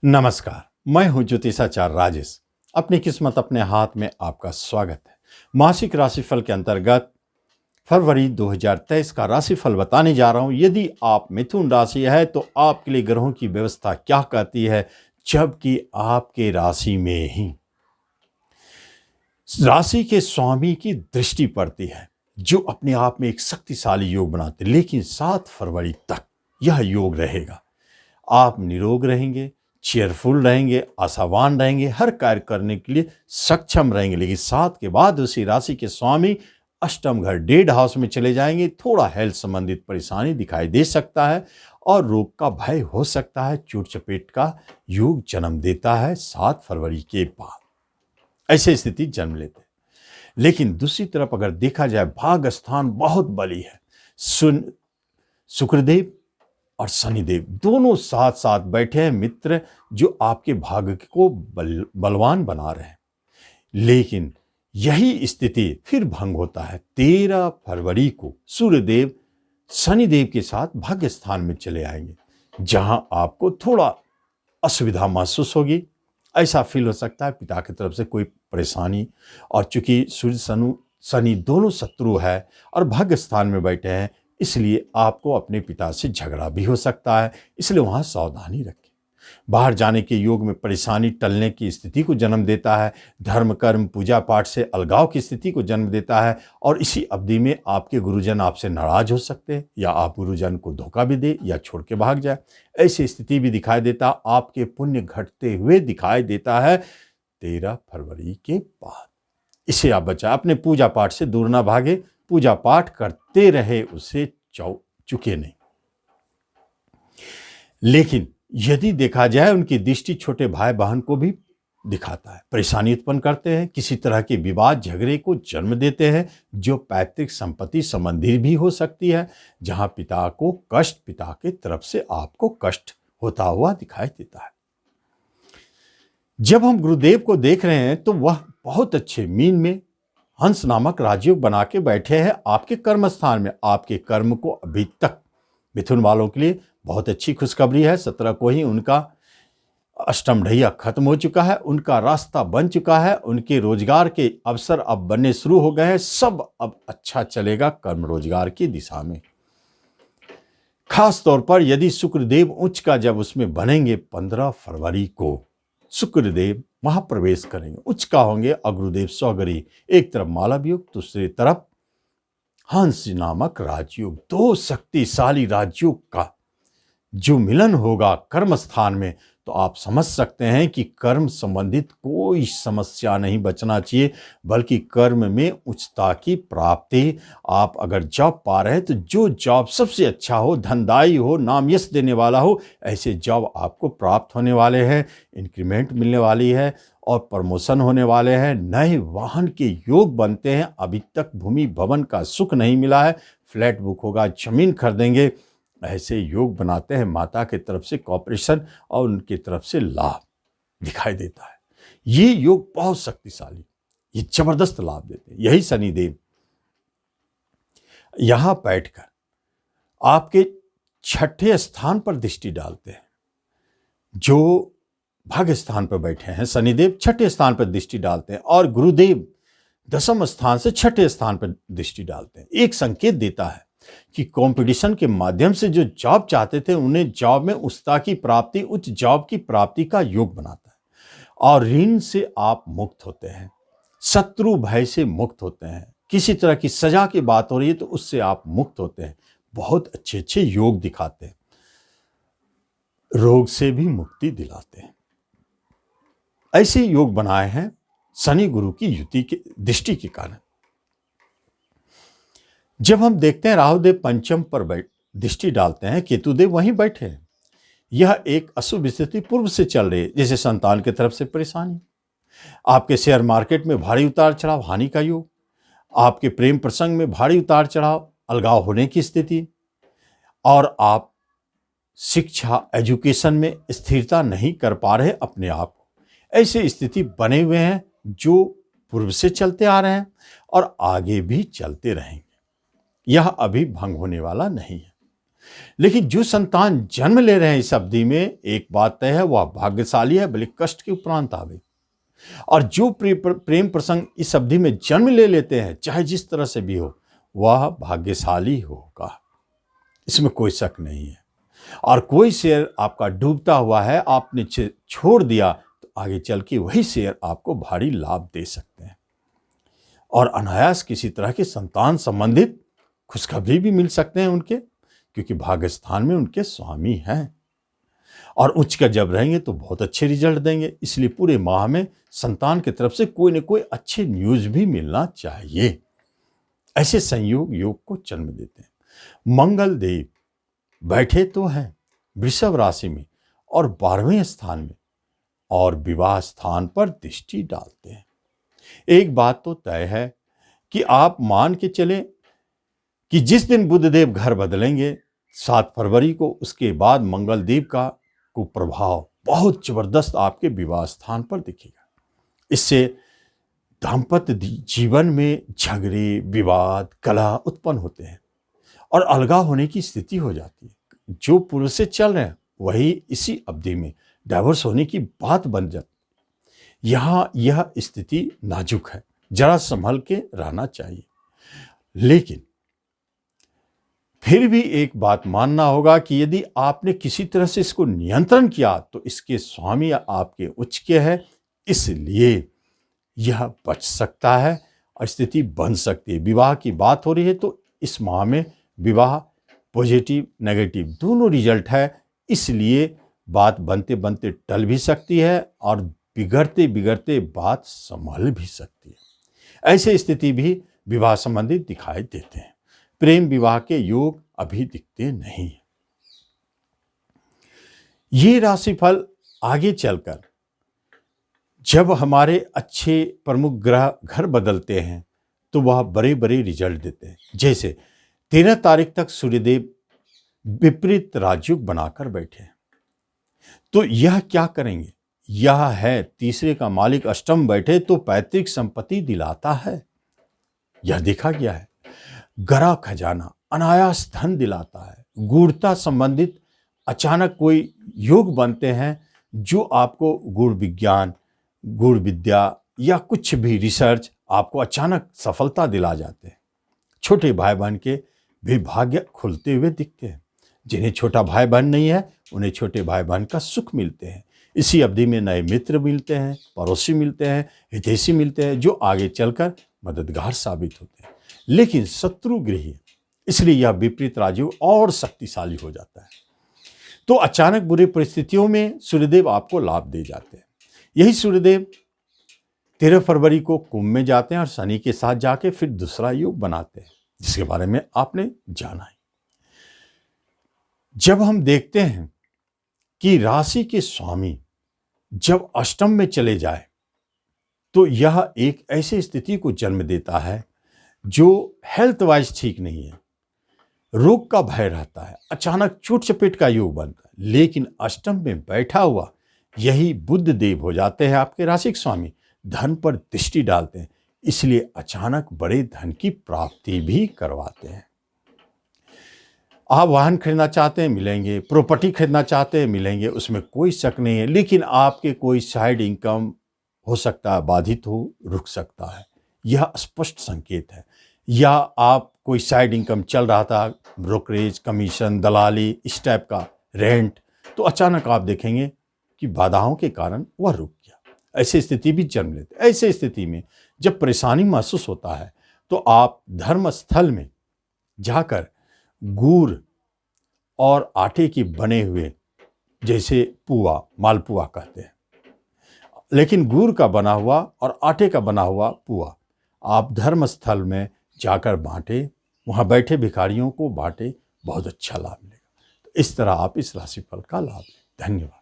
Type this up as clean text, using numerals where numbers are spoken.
नमस्कार। मैं हूं ज्योतिषाचार्य राजेश। अपनी किस्मत अपने हाथ में आपका स्वागत है। मासिक राशिफल के अंतर्गत फरवरी 2023 का राशिफल बताने जा रहा हूं। यदि आप मिथुन राशि है तो आपके लिए ग्रहों की व्यवस्था क्या कहती है, जबकि आपके राशि में ही राशि के स्वामी की दृष्टि पड़ती है, जो अपने आप में एक शक्तिशाली योग बनाते, लेकिन 7 फरवरी तक यह योग रहेगा। आप निरोग रहेंगे, चेयरफुल रहेंगे, आशावान रहेंगे, हर कार्य करने के लिए सक्षम रहेंगे। लेकिन 7 के बाद उसी राशि के स्वामी अष्टम घर 1.5 हाउस में चले जाएंगे। थोड़ा हेल्थ संबंधित परेशानी दिखाई दे सकता है और रोग का भय हो सकता है। चोट चपेट का योग जन्म देता है 7 फरवरी के बाद, ऐसी स्थिति जन्म लेते हैं। लेकिन दूसरी तरफ अगर देखा जाए, भाग्य स्थान बहुत बली है। शुक्रदेव और शनिदेव दोनों साथ साथ बैठे हैं, मित्र जो आपके भाग्य को बलवान बना रहे हैं। लेकिन यही स्थिति फिर भंग होता है 13 फरवरी को। सूर्यदेव शनिदेव के साथ भाग्य स्थान में चले आएंगे, जहां आपको थोड़ा असुविधा महसूस होगी। ऐसा फील हो सकता है पिता की तरफ से कोई परेशानी, और चूंकि सूर्य शनि दोनों शत्रु है और भाग्य स्थान में बैठे हैं, इसलिए आपको अपने पिता से झगड़ा भी हो सकता है। इसलिए वहां सावधानी रखें। बाहर जाने के योग में परेशानी टलने की स्थिति को जन्म देता है। धर्म कर्म पूजा पाठ से अलगाव की स्थिति को जन्म देता है, और इसी अवधि में आपके गुरुजन आपसे नाराज हो सकते हैं, या आप गुरुजन को धोखा भी दे या छोड़ के भाग जाए। ऐसी स्थिति भी दिखाई देता, आपके पुण्य घटते हुए दिखाई देता है 13 फरवरी के बाद। इसे आप बचाए, अपने पूजा पाठ से दूर ना भागे। पूजा पाठ करते रहे, उसे चुके नहीं। लेकिन यदि देखा जाए, उनकी दृष्टि छोटे भाई बहन को भी दिखाता है, परेशानी उत्पन्न करते हैं, किसी तरह के विवाद झगड़े को जन्म देते हैं, जो पैतृक संपत्ति संबंधी भी हो सकती है, जहां पिता को कष्ट, पिता की तरफ से आपको कष्ट होता हुआ दिखाई देता है। जब हम गुरुदेव को देख रहे हैं तो वह बहुत अच्छे मीन में हंस नामक राजयोग बना के बैठे हैं आपके कर्म स्थान में। आपके कर्म को अभी तक मिथुन वालों के लिए बहुत अच्छी खुशखबरी है। 17 को ही उनका अष्टम ढैया खत्म हो चुका है, उनका रास्ता बन चुका है, उनके रोजगार के अवसर अब बनने शुरू हो गए हैं। सब अब अच्छा चलेगा कर्म रोजगार की दिशा में। खास तौर पर यदि शुक्रदेव उच्च का जब उसमें बनेंगे 15 फरवरी को शुक्रदेव वहां प्रवेश करेंगे, उच्च का होंगे, अग्रुदेव स्वगरी। एक तरफ मालव योग, दूसरी तरफ हंस नामक राजयोग। 2 शक्तिशाली राजयोग का जो मिलन होगा कर्म स्थान में, तो आप समझ सकते हैं कि कर्म संबंधित कोई समस्या नहीं बचना चाहिए, बल्कि कर्म में उच्चता की प्राप्ति। आप अगर जॉब पा रहे हैं तो जो जॉब सबसे अच्छा हो, धनदायी हो, नाम यश देने वाला हो, ऐसे जॉब आपको प्राप्त होने वाले हैं। इंक्रीमेंट मिलने वाली है और प्रमोशन होने वाले हैं। नए वाहन के योग बनते हैं। अभी तक भूमि भवन का सुख नहीं मिला है, फ्लैट बुक होगा, जमीन खरीदेंगे, ऐसे योग बनाते हैं। माता की तरफ से कॉपरेशन और उनकी तरफ से लाभ दिखाई देता है। ये योग बहुत शक्तिशाली, ये जबरदस्त लाभ देते हैं। यही शनिदेव यहां बैठकर आपके 6ठे स्थान पर दृष्टि डालते हैं। जो भाग्य स्थान पर बैठे हैं शनिदेव 6ठे स्थान पर दृष्टि डालते हैं, और गुरुदेव 10वें स्थान से 6ठे स्थान पर दृष्टि डालते हैं। एक संकेत देता है कि कंपटीशन के माध्यम से जो जॉब चाहते थे, उन्हें जॉब में उच्चता की प्राप्ति, उच्च जॉब की प्राप्ति का योग बनाता है। और ऋण से आप मुक्त होते हैं, शत्रु भय से मुक्त होते हैं, किसी तरह की सजा की बात हो रही है तो उससे आप मुक्त होते हैं। बहुत अच्छे अच्छे योग दिखाते हैं, रोग से भी मुक्ति दिलाते हैं। ऐसे योग बनाए हैं शनि गुरु की युति के दृष्टि के कारण। जब हम देखते हैं राहुदेव पंचम पर दृष्टि डालते हैं, केतुदेव वहीं बैठे हैं। यह एक अशुभ स्थिति पूर्व से चल रही है, जैसे संतान की तरफ से परेशानी, आपके शेयर मार्केट में भारी उतार चढ़ाव, हानि का योग, आपके प्रेम प्रसंग में भारी उतार चढ़ाव, अलगाव होने की स्थिति, और आप शिक्षा एजुकेशन में स्थिरता नहीं कर पा रहे अपने आप को। ऐसे स्थिति बने हुए हैं जो पूर्व से चलते आ रहे हैं और आगे भी चलते रहेंगे। यह अभी भंग होने वाला नहीं है। लेकिन जो संतान जन्म ले रहे हैं इस अवधि में, एक बात तय है, वह भाग्यशाली है, भले कष्ट के उपरांत आवे। और जो प्रेम प्रसंग इस अवधि में जन्म ले लेते हैं, चाहे जिस तरह से भी हो, वह भाग्यशाली होगा, इसमें कोई शक नहीं है। और कोई शेयर आपका डूबता हुआ है, आपने छोड़ दिया, तो आगे चल के वही शेयर आपको भारी लाभ दे सकते हैं। और अनायास किसी तरह के संतान संबंधित खुशखबरी भी मिल सकते हैं उनके, क्योंकि भाग्य स्थान में उनके स्वामी हैं। और उच्च का जब रहेंगे तो बहुत अच्छे रिजल्ट देंगे। इसलिए पूरे माह में संतान की तरफ से कोई न कोई अच्छे न्यूज भी मिलना चाहिए। ऐसे संयोग योग को जन्म देते हैं। मंगल देव बैठे तो हैं वृषभ राशि में और 12वें स्थान में, और विवाह स्थान पर दृष्टि डालते हैं। एक बात तो तय है कि आप मान के चले कि जिस दिन बुधदेव घर बदलेंगे 7 फरवरी को, उसके बाद मंगल देव का कुप्रभाव बहुत जबरदस्त आपके विवाह स्थान पर दिखेगा। इससे दाम्पत्य जीवन में झगड़े, विवाद, कलह उत्पन्न होते हैं और अलगाव होने की स्थिति हो जाती है। जो पुरुष से चल रहे हैं वही इसी अवधि में डाइवोर्स होने की बात बन जाती। यहाँ यह स्थिति नाजुक है, जरा संभल के रहना चाहिए। लेकिन फिर भी एक बात मानना होगा कि यदि आपने किसी तरह से इसको नियंत्रण किया तो इसके स्वामी आपके उच्च के है, इसलिए यह बच सकता है और स्थिति बन सकती है। विवाह की बात हो रही है तो इस माह में विवाह पॉजिटिव नेगेटिव दोनों रिजल्ट है, इसलिए बात बनते बनते टल भी सकती है और बिगड़ते बिगड़ते बात संभल भी सकती है। ऐसे स्थिति भी विवाह संबंधी दिखाई देते हैं। प्रेम विवाह के योग अभी दिखते नहीं। ये राशिफल आगे चलकर जब हमारे अच्छे प्रमुख ग्रह घर बदलते हैं तो वह बड़े बड़े रिजल्ट देते हैं। जैसे 13 तारीख तक सूर्यदेव विपरीत राजयोग बनाकर बैठे हैं, तो यह क्या करेंगे? यह है तीसरे का मालिक अष्टम बैठे तो पैतृक संपत्ति दिलाता है, यह देखा गया है। गरा खजाना, अनायास धन दिलाता है। गूढ़ता संबंधित अचानक कोई योग बनते हैं जो आपको गुण विज्ञान, गुण विद्या या कुछ भी रिसर्च आपको अचानक सफलता दिला जाते हैं। छोटे भाई बहन के भी भाग्य खुलते हुए दिखते हैं। जिन्हें छोटा भाई बहन नहीं है उन्हें छोटे भाई बहन का सुख मिलते हैं। इसी अवधि में नए मित्र मिलते हैं, पड़ोसी मिलते हैं, हितैषी मिलते हैं जो आगे चलकर मददगार साबित होते हैं। लेकिन शत्रु गृह, इसलिए यह विपरीत राजयोग और शक्तिशाली हो जाता है। तो अचानक बुरी परिस्थितियों में सूर्यदेव आपको लाभ दे जाते हैं। यही सूर्यदेव 13 फरवरी को कुंभ में जाते हैं और शनि के साथ जाके फिर दूसरा योग बनाते हैं, जिसके बारे में आपने जाना है। जब हम देखते हैं कि राशि के स्वामी जब अष्टम में चले जाए तो यह एक ऐसी स्थिति को जन्म देता है जो हेल्थ वाइज ठीक नहीं है। रोग का भय रहता है, अचानक चोट चपेट का योग बनता है। लेकिन अष्टम में बैठा हुआ यही बुध देव हो जाते हैं आपके राशि के स्वामी, धन पर दृष्टि डालते हैं, इसलिए अचानक बड़े धन की प्राप्ति भी करवाते हैं। आप वाहन खरीदना चाहते हैं मिलेंगे, प्रॉपर्टी खरीदना चाहते हैं मिलेंगे, उसमें कोई शक नहीं है। लेकिन आपके कोई साइड इनकम हो सकता है बाधित हो, रुक सकता है, यह स्पष्ट संकेत है। या आप कोई साइड इनकम चल रहा था, ब्रोकरेज, कमीशन, दलाली, इस टाइप का रेंट, तो अचानक आप देखेंगे कि बाधाओं के कारण वह रुक गया। ऐसी स्थिति भी जन्म लेते। ऐसे स्थिति में जब परेशानी महसूस होता है तो आप धर्म स्थल में जाकर गुड़ और आटे के बने हुए, जैसे पुआ, मालपुआ कहते हैं, लेकिन गुड़ का बना हुआ और आटे का बना हुआ पुआ आप धर्म स्थल में जाकर बांटे, वहाँ बैठे भिखारियों को बांटे, बहुत अच्छा लाभ मिलेगा। तो इस तरह आप इस राशिफल का लाभ लें। धन्यवाद।